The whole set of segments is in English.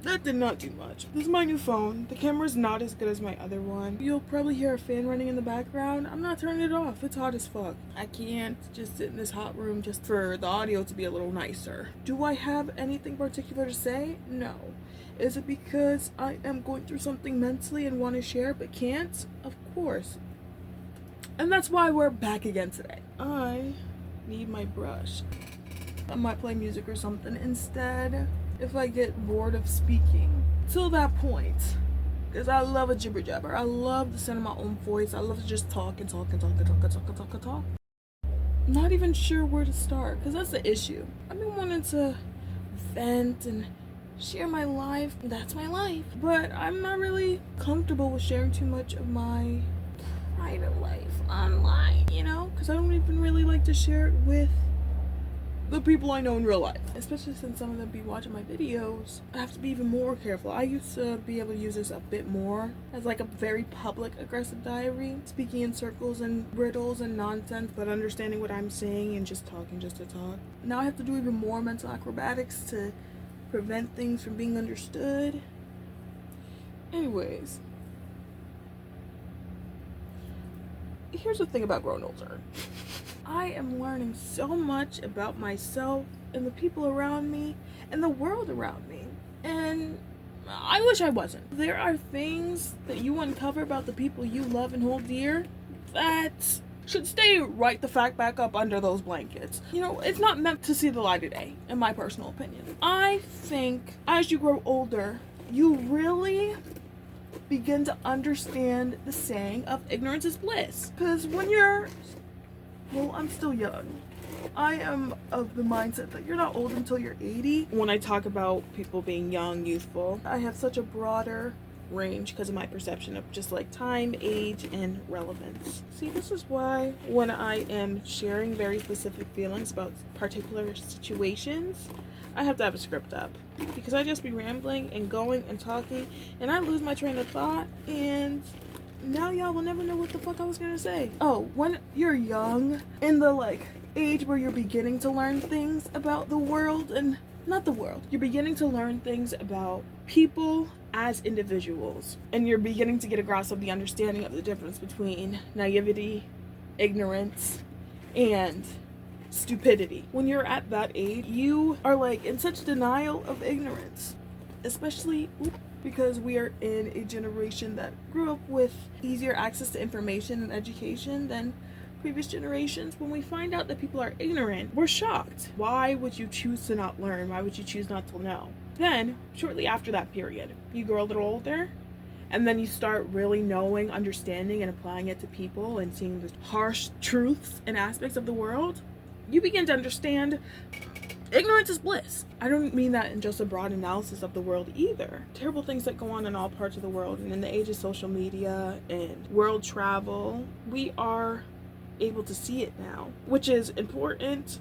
That did not do much. This is my new phone. The camera's not as good as my other one. You'll probably hear a fan running in the background. I'm not turning it off. It's hot as fuck. I can't just sit in this hot room just for the audio to be a little nicer. Do I have anything particular to say? No. Is it because I am going through something mentally and want to share but can't? Of course. And that's why we're back again today. I need my brush. I might play music or something instead if I get bored of speaking. Till that point, because I love a jibber jabber. I love the sound of my own voice. I love to just talk and talk and talk and talk and talk and talk and talk. Not even sure where to start, because that's the issue. I've been wanting to vent and share my life. That's my life. But I'm not really comfortable with sharing too much of my private life online, you know? Because I don't even really like to share it with the people I know in real life, especially since some of them be watching my videos. I have to be even more careful. I used to be able to use this a bit more as like a very public aggressive diary, speaking in circles and riddles and nonsense, but understanding what I'm saying and just talking just to talk. Now I have to do even more mental acrobatics to prevent things from being understood. Anyways, here's the thing about growing older. I am learning so much about myself and the people around me and the world around me. And I wish I wasn't. There are things that you uncover about the people you love and hold dear that should stay right the fact back up under those blankets. You know, it's not meant to see the light of day, in my personal opinion. I think as you grow older, you really begin to understand the saying of ignorance is bliss. Because when you're well, I'm still young. I am of the mindset that you're not old until you're 80. When I talk about people being young, youthful, I have such a broader range because of my perception of just like time, age, and relevance. See, this is why when I am sharing very specific feelings about particular situations, I have to have a script up because I just be rambling and going and talking and I lose my train of thought and now y'all will never know what the fuck I was gonna say. Oh, when you're young, in the like age where you're beginning to learn things about the world and not the world, you're beginning to learn things about people as individuals, and you're beginning to get a grasp of the understanding of the difference between naivety, ignorance, and stupidity. When you're at that age, you are like in such denial of ignorance, especially because we are in a generation that grew up with easier access to information and education than previous generations. When we find out that people are ignorant, we're shocked. Why would you choose to not learn? Why would you choose not to know? Then, shortly after that period, you grow a little older, and then you start really knowing, understanding, and applying it to people and seeing the harsh truths and aspects of the world. You begin to understand ignorance is bliss. I don't mean that in just a broad analysis of the world either. Terrible things that go on in all parts of the world, and in the age of social media and world travel, we are able to see it now, which is important,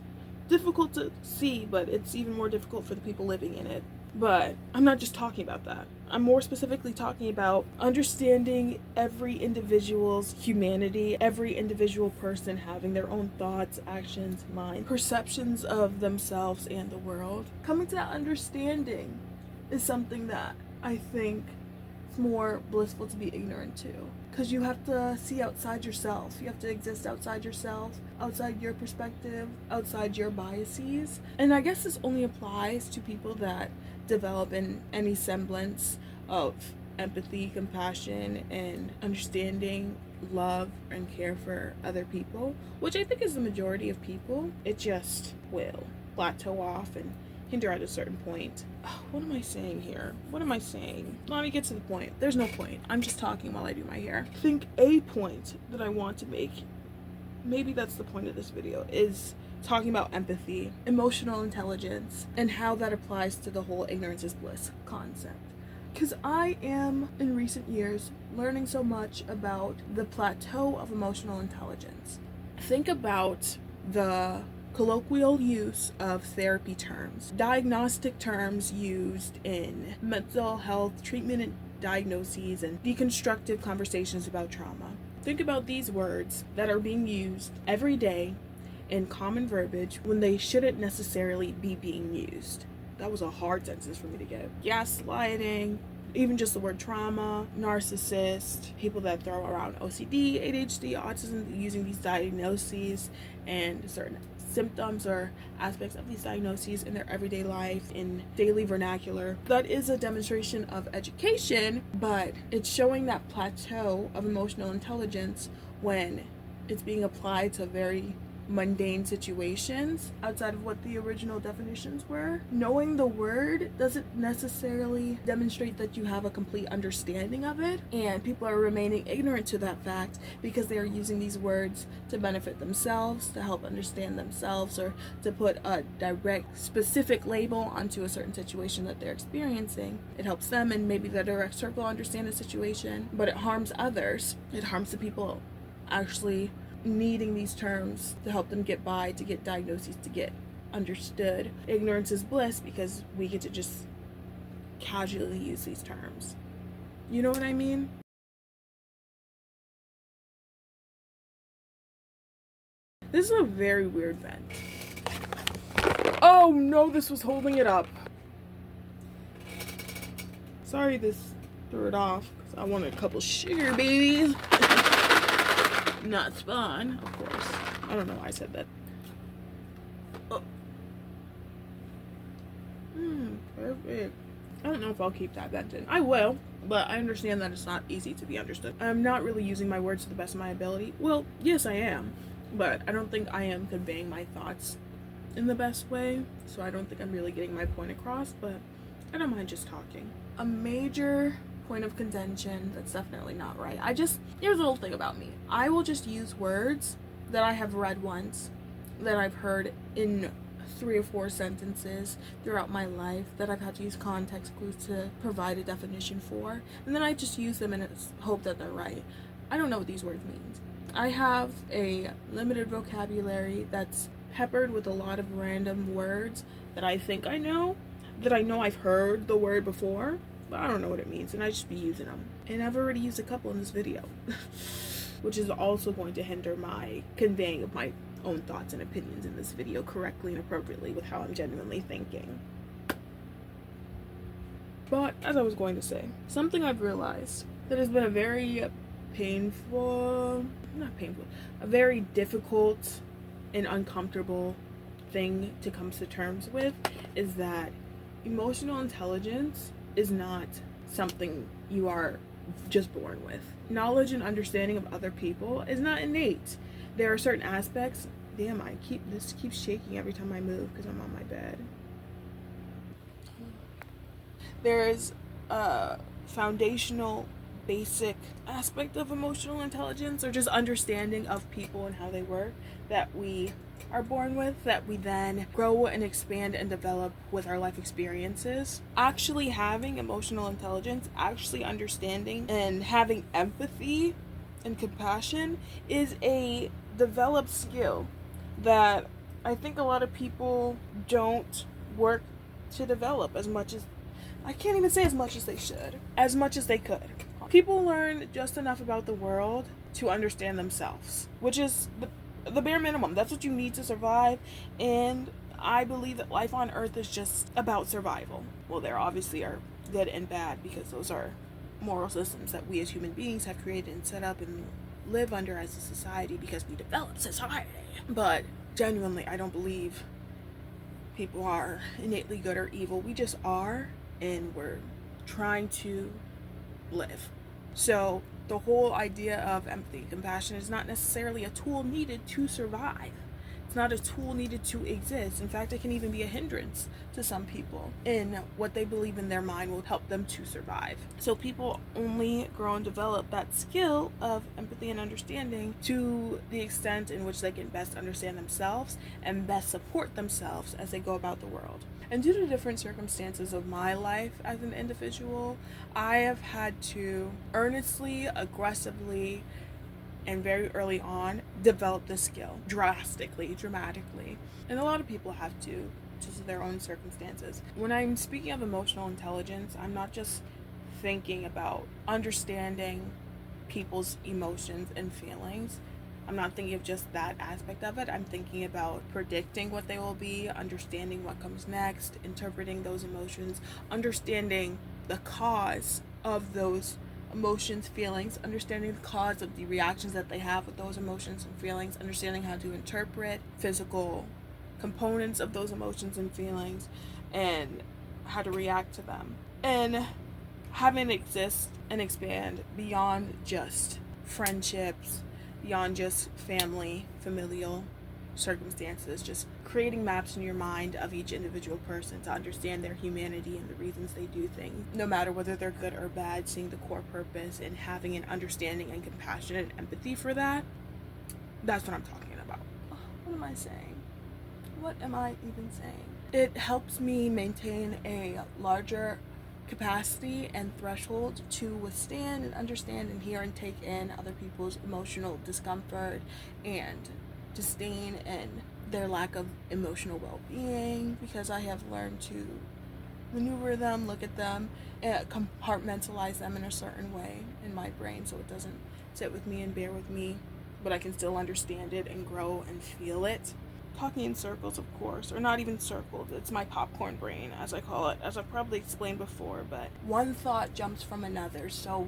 difficult to see, but it's even more difficult for the people living in it. But I'm not just talking about that. I'm more specifically talking about understanding every individual's humanity, every individual person having their own thoughts, actions, mind, perceptions of themselves and the world. Coming to that understanding is something that I think is more blissful to be ignorant to. Because you have to see outside yourself. You have to exist outside yourself, outside your perspective, outside your biases. And I guess this only applies to people that develop in any semblance of empathy, compassion, and understanding, love, and care for other people, which I think is the majority of people. It just will plateau off and hinder at a certain point. What am I saying here? What am I saying? Let me get to the point. There's no point. I'm just talking while I do my hair. I think a point that I want to make, maybe that's the point of this video, is talking about empathy, emotional intelligence, and how that applies to the whole ignorance is bliss concept. Because I am, in recent years, learning so much about the plateau of emotional intelligence. Think about the colloquial use of therapy terms, diagnostic terms used in mental health treatment and diagnoses, and deconstructive conversations about trauma. Think about these words that are being used every day in common verbiage when they shouldn't necessarily be being used. That was a hard sentence for me to get. Gaslighting, even just the word trauma, narcissist, people that throw around OCD, ADHD, autism, using these diagnoses and certain symptoms or aspects of these diagnoses in their everyday life in daily vernacular. That is a demonstration of education, but it's showing that plateau of emotional intelligence when it's being applied to very mundane situations outside of what the original definitions were. Knowing the word doesn't necessarily demonstrate that you have a complete understanding of it, and people are remaining ignorant to that fact because they are using these words to benefit themselves, to help understand themselves, or to put a direct specific label onto a certain situation that they're experiencing. It helps them and maybe the direct circle understand the situation, but it harms others. It harms the people actually needing these terms to help them get by, to get diagnoses, to get understood. Ignorance is bliss because we get to just casually use these terms. You know what I mean? This is a very weird vent. Oh no, this was holding it up. Sorry this threw it off because I wanted a couple sugar babies. Not spawn, of course. I don't know why I said that. Oh. Perfect. I don't know if I'll keep that vent in. I will, but I understand that it's not easy to be understood. I'm not really using my words to the best of my ability. Well, yes I am, but I don't think I am conveying my thoughts in the best way, so I don't think I'm really getting my point across, but I don't mind just talking. A major point of contention that's definitely not right. Here's a little thing about me. I will just use words that I have read once, that I've heard in 3 or 4 sentences throughout my life, that I've had to use context clues to provide a definition for, and then I just use them and hope that they're right. I don't know what these words mean. I have a limited vocabulary that's peppered with a lot of random words that I think I know, that I know I've heard the word before, but I don't know what it means, and I just be using them. And I've already used a couple in this video, which is also going to hinder my conveying of my own thoughts and opinions in this video correctly and appropriately with how I'm genuinely thinking. But, as I was going to say, something I've realized that has been a very a very difficult and uncomfortable thing to come to terms with is that emotional intelligence is not something you are just born with. Knowledge and understanding of other people is not innate. There are certain aspects. Damn, this keeps shaking every time I move because I'm on my bed. There's a foundational, basic aspect of emotional intelligence, or just understanding of people and how they work, that we are born with, that we then grow and expand and develop with our life experiences. Actually having emotional intelligence, actually understanding and having empathy and compassion is a developed skill that I think a lot of people don't work to develop as much as, I can't even say as much as they should, as much as they could. People learn just enough about the world to understand themselves, which is the bare minimum. That's what you need to survive, and I believe that life on Earth is just about survival. Well, there obviously are good and bad, because those are moral systems that we as human beings have created and set up and live under as a society because we developed society. But genuinely, I don't believe people are innately good or evil. We just are, and we're trying to live. So the whole idea of empathy and compassion is not necessarily a tool needed to survive. It's not a tool needed to exist. In fact, it can even be a hindrance to some people in what they believe in their mind will help them to survive. So people only grow and develop that skill of empathy and understanding to the extent in which they can best understand themselves and best support themselves as they go about the world. And due to different circumstances of my life as an individual, I have had to earnestly, aggressively, and very early on develop this skill dramatically. And a lot of people have to, just their own circumstances. When I'm speaking of emotional intelligence, I'm not just thinking about understanding people's emotions and feelings. I'm not thinking of just that aspect of it. I'm thinking about predicting what they will be, understanding what comes next, interpreting those emotions, understanding the cause of those emotions, feelings, understanding the cause of the reactions that they have with those emotions and feelings, understanding how to interpret physical components of those emotions and feelings, and how to react to them. And having it exist and expand beyond just friendships, beyond just family, familial circumstances, just creating maps in your mind of each individual person to understand their humanity and the reasons they do things, no matter whether they're good or bad, seeing the core purpose and having an understanding and compassion and empathy for that. That's what I'm talking about. What am I saying? What am I even saying? It helps me maintain a larger capacity and threshold to withstand and understand and hear and take in other people's emotional discomfort and disdain and their lack of emotional well-being, because I have learned to maneuver them, look at them, and compartmentalize them in a certain way in my brain so it doesn't sit with me and bear with me, but I can still understand it and grow and feel it. Talking in circles, of course, or not even circles. It's my popcorn brain, as I call it, as I've probably explained before, but one thought jumps from another, so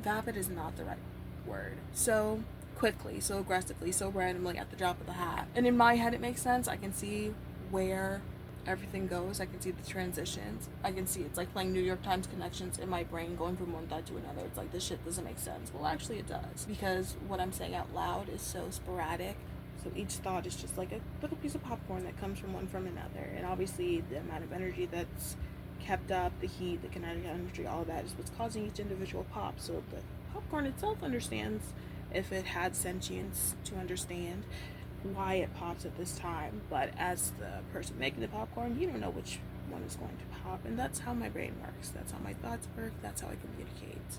vapid is not the right word. So quickly, so aggressively, so randomly at the drop of the hat. And in my head, it makes sense. I can see where everything goes. I can see the transitions. I can see it's like playing New York Times connections in my brain, going from one thought to another. It's like, this shit doesn't make sense. Well, actually it does, because what I'm saying out loud is so sporadic. So each thought is just like a little piece of popcorn that comes from one from another. And obviously the amount of energy that's kept up, the heat, the kinetic energy, all of that is what's causing each individual pop. So the popcorn itself understands, if it had sentience, to understand why it pops at this time. But as the person making the popcorn, you don't know which one is going to pop. And that's how my brain works. That's how my thoughts work. That's how I communicate.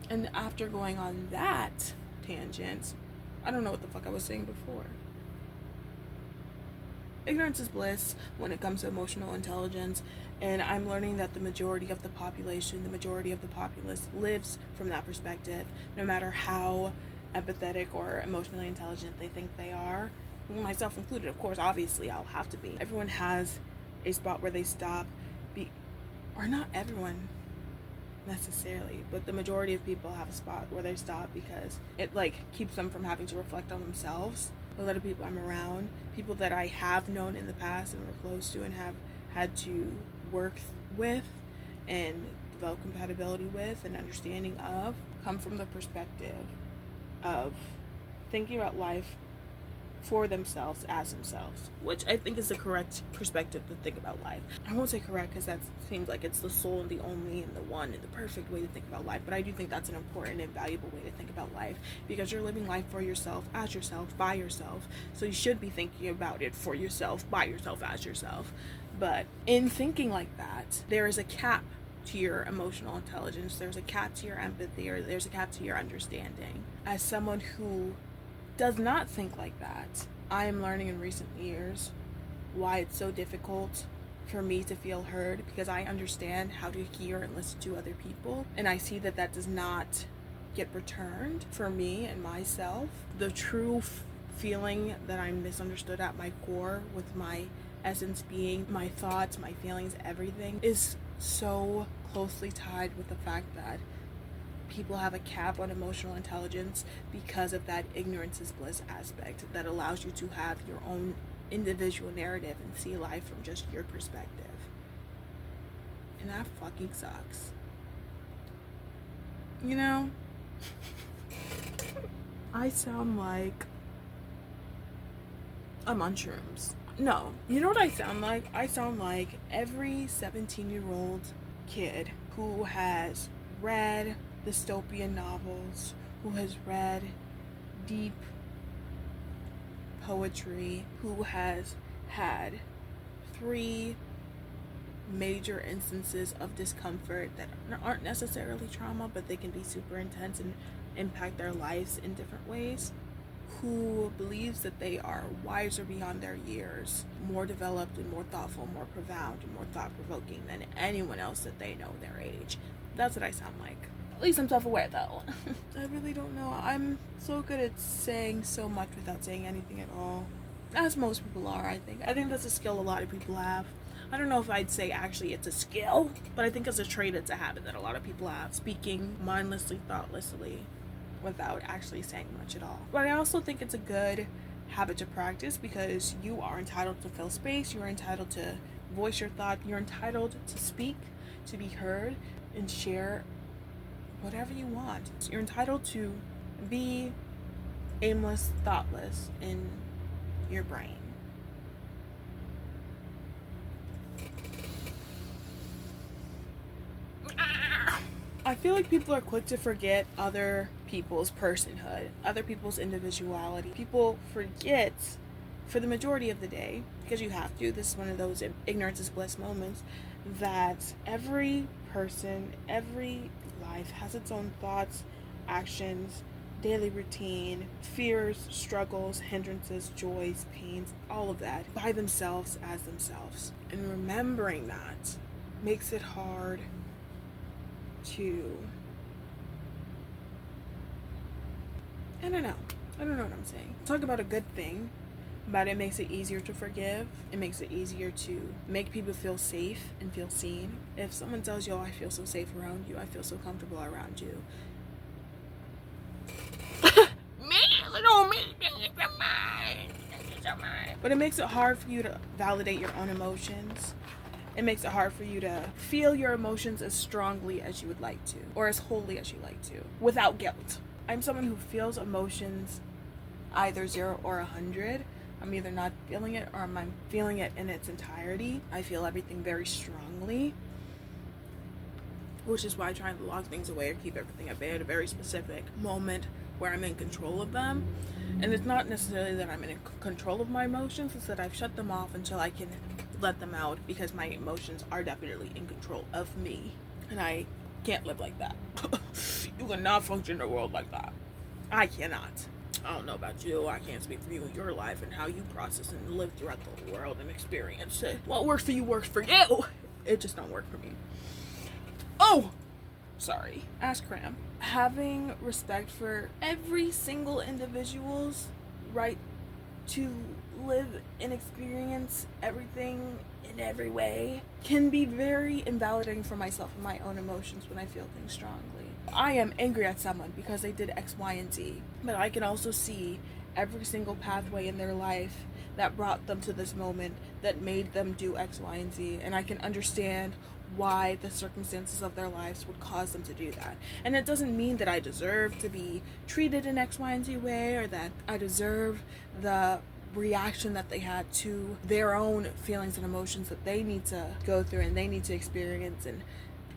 And after going on that tangent, I don't know what the fuck I was saying before. Ignorance is bliss when it comes to emotional intelligence, and I'm learning that the majority of the population, the majority of the populace lives from that perspective, no matter how empathetic or emotionally intelligent they think they are. Myself included, of course, obviously I'll have to be. Everyone has a spot where they stop, or not everyone necessarily, but the majority of people have a spot where they stop because it keeps them from having to reflect on themselves. A lot of people I'm around, people that I have known in the past and were close to and have had to work with and develop compatibility with and understanding of, come from the perspective of thinking about life for themselves, as themselves, which I think is the correct perspective to think about life. I won't say correct because that seems like it's the sole and the only and the one and the perfect way to think about life, but I do think that's an important and valuable way to think about life, because you're living life for yourself, as yourself, by yourself, so you should be thinking about it for yourself, by yourself, as yourself. But in thinking like that, there is a cap to your emotional intelligence, there's a cap to your empathy, or there's a cap to your understanding. As someone who does not think like that, I am learning in recent years why it's so difficult for me to feel heard, because I understand how to hear and listen to other people, and I see that that does not get returned for me and myself. The true feeling that I'm misunderstood at my core, with my essence being my thoughts, my feelings, everything, is so closely tied with the fact that people have a cap on emotional intelligence because of that ignorance is bliss aspect that allows you to have your own individual narrative and see life from just your perspective. And that fucking sucks. You know? I sound like I'm on shrooms. No. You know what I sound like? I sound like every 17-year-old kid who has read dystopian novels, who has read deep poetry, who has had 3 major instances of discomfort that aren't necessarily trauma, but they can be super intense and impact their lives in different ways, who believes that they are wiser beyond their years, more developed and more thoughtful, more profound and more thought-provoking than anyone else that they know their age. That's what I sound like. At least I'm self-aware though. I really don't know. I'm so good at saying so much without saying anything at all. As most people are, I think. I think that's a skill a lot of people have. I don't know if I'd say actually it's a skill, but I think as a trait it's a habit that a lot of people have. Speaking mindlessly, thoughtlessly, without actually saying much at all. But I also think it's a good habit to practice because you are entitled to fill space, you're entitled to voice your thought, you're entitled to speak, to be heard, and share whatever you want. You're entitled to be aimless, thoughtless in your brain. I feel like people are quick to forget other people's personhood, other people's individuality. People forget for the majority of the day, because you have to, this is one of those ignorance is bliss moments, that every person, every life has its own thoughts, actions, daily routine, fears, struggles, hindrances, joys, pains, all of that by themselves as themselves. And remembering that makes it hard to, I don't know what I'm saying. Talk about a good thing, but it makes it easier to forgive. It makes it easier to make people feel safe and feel seen. If someone tells you, oh, I feel so safe around you, I feel so comfortable around you. But it makes it hard for you to validate your own emotions. It makes it hard for you to feel your emotions as strongly as you would like to, or as wholly as you like to, without guilt. I'm someone who feels emotions either 0 or 100. I'm either not feeling it or I'm feeling it in its entirety. I feel everything very strongly, which is why I try and lock things away or keep everything at bay at a very specific moment where I'm in control of them. And it's not necessarily that I'm in control of my emotions, it's that I've shut them off until I can let them out, because my emotions are definitely in control of me. And I can't live like that. You cannot function in a world like that. I cannot. I don't know about you. I can't speak for you in your life and how you process and live throughout the world and experience it. What works for you works for you. It just don't work for me. Oh! Sorry. Ass cramp. Having respect for every single individual's right to live and experience everything in every way can be very invalidating for myself and my own emotions when I feel things strongly. I am angry at someone because they did X, Y, and Z, but I can also see every single pathway in their life that brought them to this moment that made them do X, Y, and Z, and I can understand why the circumstances of their lives would cause them to do that. And it doesn't mean that I deserve to be treated in X, Y, and Z way, or that I deserve the reaction that they had to their own feelings and emotions that they need to go through and they need to experience and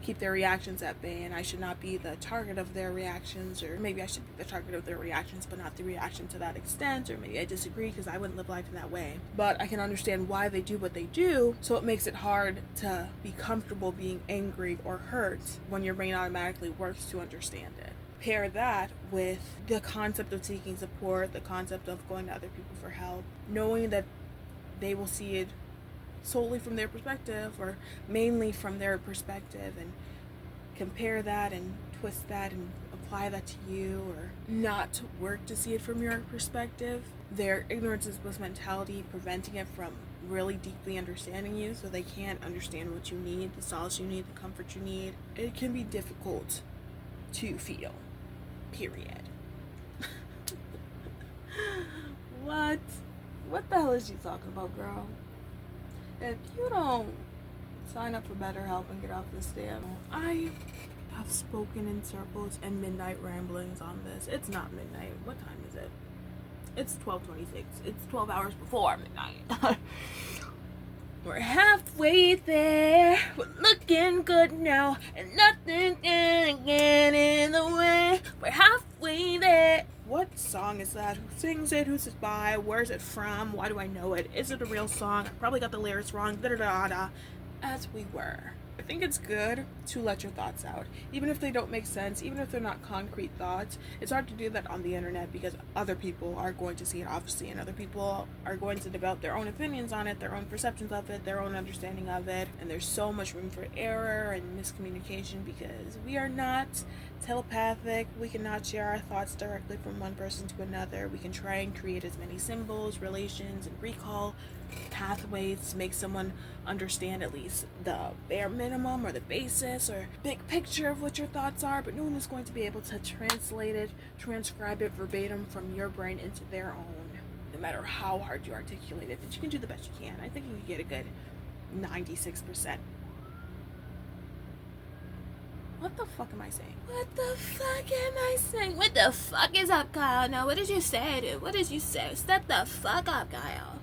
keep their reactions at bay, and I should not be the target of their reactions, or maybe I should be the target of their reactions but not the reaction to that extent, or maybe I disagree because I wouldn't live life in that way. But I can understand why they do what they do, so it makes it hard to be comfortable being angry or hurt when your brain automatically works to understand it. Pair that with the concept of seeking support, the concept of going to other people for help, knowing that they will see it solely from their perspective or mainly from their perspective, and compare that and twist that and apply that to you, or not work to see it from your perspective. Their ignorance is bliss mentality preventing it from really deeply understanding you, so they can't understand what you need, the solace you need, the comfort you need. It can be difficult to feel, period. What the hell is she talking about, girl? If you don't sign up for BetterHelp and get off this damn, I have spoken in circles and midnight ramblings on this. It's not midnight. What time is it? It's 12:26. It's 12 hours before midnight. We're halfway there. We're looking good now, and nothing can get in the way. We're halfway there. What song is that? Who sings it? Who's it by? Where's it from? Why do I know it? Is it a real song? I probably got the lyrics wrong. Da da da da. As we were. I think it's good to let your thoughts out, even if they don't make sense, even if they're not concrete thoughts. It's hard to do that on the internet because other people are going to see it, obviously, and other people are going to develop their own opinions on it, their own perceptions of it, their own understanding of it, and there's so much room for error and miscommunication because we are not telepathic. We cannot share our thoughts directly from one person to another. We can try and create as many symbols, relations, and recall pathways to make someone understand at least the bare minimum or the basis or big picture of what your thoughts are, but no one is going to be able to translate it, transcribe it verbatim from your brain into their own, no matter how hard you articulate it. But you can do the best you can. I think you can get a good 96%. What the fuck am I saying? What the fuck am I saying? What the fuck is up, Kyle? No, what did you say, dude? What did you say? Step the fuck up, Kyle.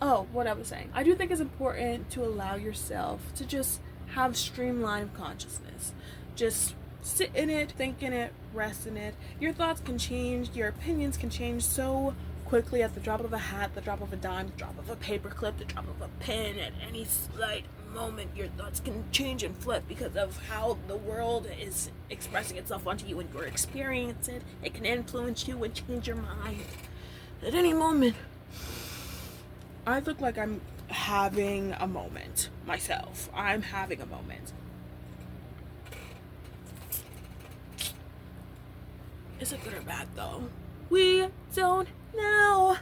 Oh, what I was saying. I do think it's important to allow yourself to just have streamlined consciousness. Just sit in it, think in it, rest in it. Your thoughts can change, your opinions can change so quickly at the drop of a hat, the drop of a dime, the drop of a paperclip, the drop of a pen. At any slight moment, your thoughts can change and flip because of how the world is expressing itself onto you and your experience it. It can influence you and change your mind at any moment. I look like I'm having a moment myself. I'm having a moment. Is it good or bad though? We don't know.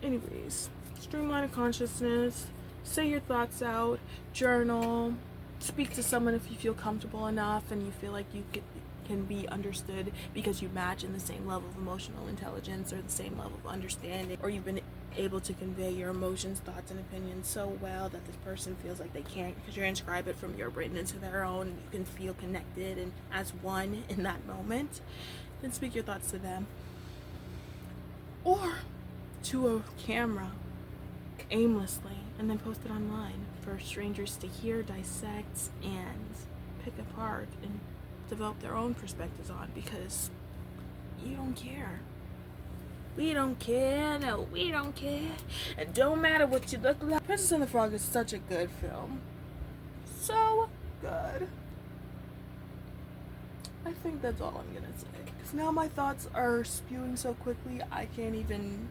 Anyways, streamline consciousness, say your thoughts out, journal, speak to someone if you feel comfortable enough and you feel like you can be understood because you match in the same level of emotional intelligence or the same level of understanding, or you've been able to convey your emotions, thoughts, and opinions so well that this person feels like they can't transcribe it from your brain into their own, and you can feel connected and as one in that moment. Then speak your thoughts to them or to a camera aimlessly and then post it online for strangers to hear, dissect, and pick apart and develop their own perspectives on, because you don't care. We don't care. No, we don't care. It don't matter what you look like. Princess and the Frog is such a good film. So good. I think that's all I'm gonna say. Because now my thoughts are spewing so quickly, I can't even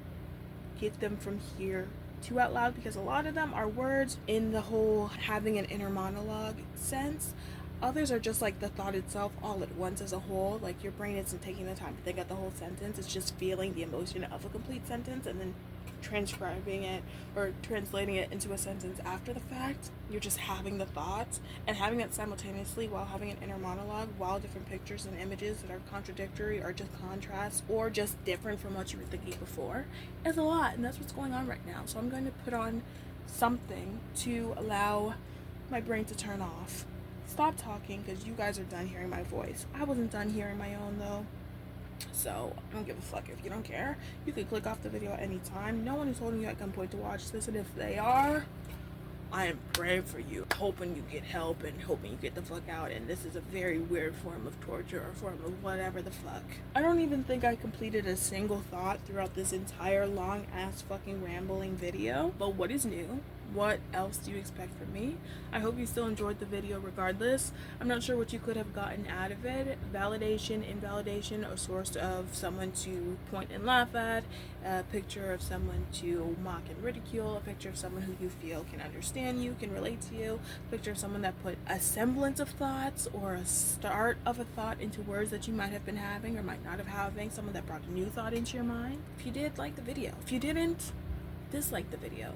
get them from here too out loud, because a lot of them are words in the whole having an inner monologue sense. Others are just like the thought itself all at once as a whole. Like your brain isn't taking the time to think of the whole sentence. It's just feeling the emotion of a complete sentence and then transcribing it or translating it into a sentence after the fact. You're just having the thoughts and having it simultaneously while having an inner monologue, while different pictures and images that are contradictory or just contrast or just different from what you were thinking before is a lot. And that's what's going on right now. So I'm going to put on something to allow my brain to turn off. Stop talking because you guys are done hearing my voice. I wasn't done hearing my own though. So I don't give a fuck. If you don't care, you can click off the video at any time. No one is holding you at gunpoint to watch this, and if they are, I am praying for you, hoping you get help and hoping you get the fuck out. And this is a very weird form of torture or form of whatever the fuck. I don't even think I completed a single thought throughout this entire long ass fucking rambling video. But what is new? What else do you expect from me? I hope you still enjoyed the video regardless. I'm not sure what you could have gotten out of it. Validation, invalidation, a source of someone to point and laugh at, a picture of someone to mock and ridicule, a picture of someone who you feel can understand you, can relate to you, a picture of someone that put a semblance of thoughts or a start of a thought into words that you might have been having or might not have having, someone that brought a new thought into your mind. If you did, like the video. If you didn't, dislike the video.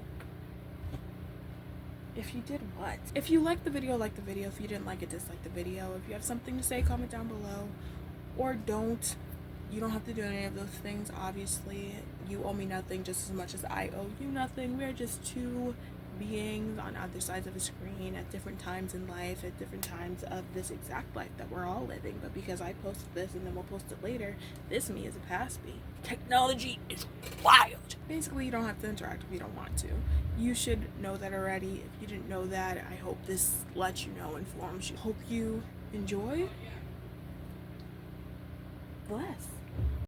If you did what? If you liked the video, like the video. If you didn't like it, dislike the video. If you have something to say, comment down below. Or don't. You don't have to do any of those things, obviously. You owe me nothing just as much as I owe you nothing. We're just two beings on either sides of a screen at different times in life, at different times of this exact life that we're all living. But because I posted this and then we'll post it later, this me is a past me. Technology is wild. Basically, you don't have to interact if you don't want to. You should know that already. If you didn't know that, I hope this lets you know, informs you. Hope you enjoy less.